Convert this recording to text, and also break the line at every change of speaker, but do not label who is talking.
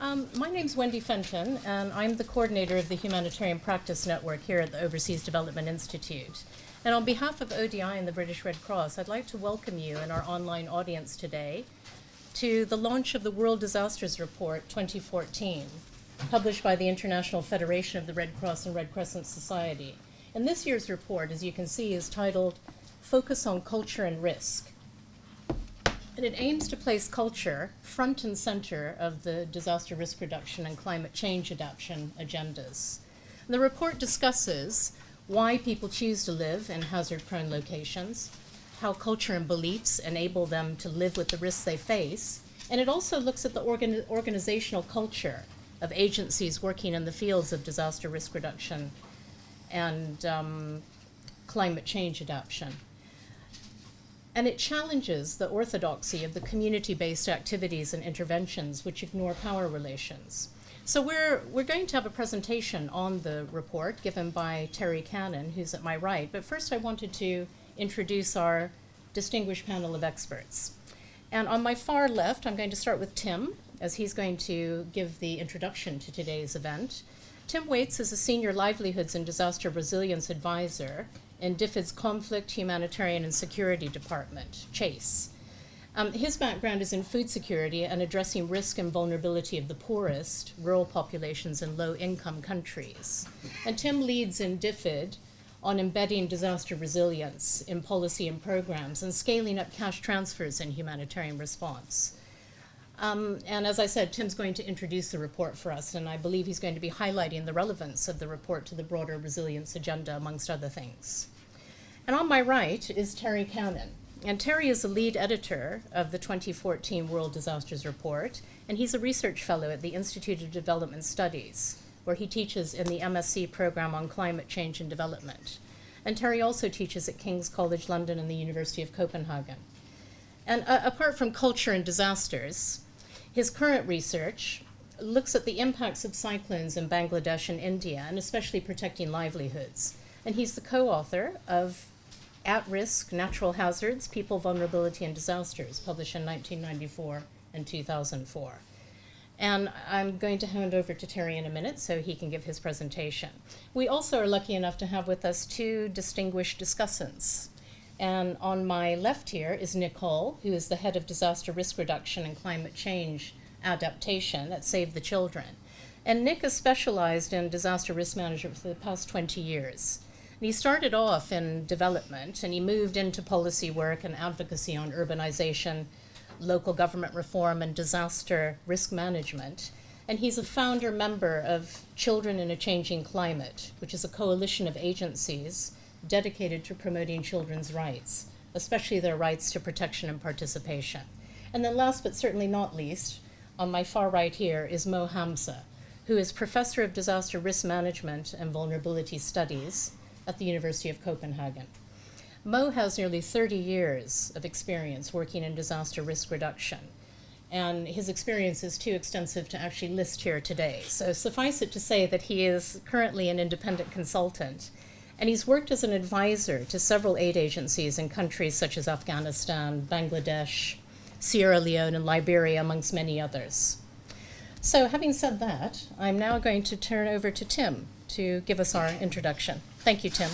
My name's Wendy Fenton, and I'm the coordinator of the Humanitarian Practice Network here at the Overseas Development Institute. And on behalf of ODI and the British Red Cross, I'd like to welcome you and our online audience today to the launch of the World Disasters Report 2014, published by the International Federation of the Red Cross and Red Crescent Society. And this year's report, as you can see, is titled Focus on Culture and Risk. And it aims to place culture front and center of the disaster risk reduction and climate change adaptation agendas. And the report discusses why people choose to live in hazard-prone locations, how culture and beliefs enable them to live with the risks they face, and it also looks at the organizational culture of agencies working in the fields of disaster risk reduction and climate change adaptation. And it challenges the orthodoxy of the community-based activities and interventions which ignore power relations. So we're going to have a presentation on the report given by Terry Cannon, who's at my right. But first I wanted to introduce our distinguished panel of experts. And on my far left, I'm going to start with Tim, as he's going to give the introduction to today's event. Tim Waits is a senior livelihoods and disaster resilience advisor in DFID's Conflict, Humanitarian and Security Department, CHASE. His background is in food security and addressing risk and vulnerability of the poorest rural populations in low-income countries. And Tim leads in DFID on embedding disaster resilience in policy and programs and scaling up cash transfers in humanitarian response. And as I said, Tim's going to introduce the report for us, and I believe he's going to be highlighting the relevance of the report to the broader resilience agenda, amongst other things. And on my right is Terry Cannon. And Terry is the lead editor of the 2014 World Disasters Report, and he's a research fellow at the Institute of Development Studies, where he teaches in the MSc program on climate change and development. And Terry also teaches at King's College London and the University of Copenhagen. And apart from culture and disasters, his current research looks at the impacts of cyclones in Bangladesh and India, and especially protecting livelihoods. And he's the co-author of At-Risk Natural Hazards, People, Vulnerability, and Disasters, published in 1994 and 2004. And I'm going to hand over to Terry in a minute so he can give his presentation. We also are lucky enough to have with us two distinguished discussants. And on my left here is Nick Hall, who is the head of disaster risk reduction and climate change adaptation at Save the Children. And Nick has specialized in disaster risk management for the past 20 years. And he started off in development, and he moved into policy work and advocacy on urbanization, local government reform, and disaster risk management. And he's a founder member of Children in a Changing Climate, which is a coalition of agencies dedicated to promoting children's rights, especially their rights to protection and participation. And then last but certainly not least, on my far right here is Mo Hamza, who is Professor of Disaster Risk Management and Vulnerability Studies at the University of Copenhagen. Mo has nearly 30 years of experience working in disaster risk reduction, and his experience is too extensive to actually list here today. So suffice it to say that he is currently an independent consultant, and he's worked as an advisor to several aid agencies in countries such as Afghanistan, Bangladesh, Sierra Leone, and Liberia, amongst many others. So having said that, I'm now going to turn over to Tim to give us our introduction. Thank you, Tim.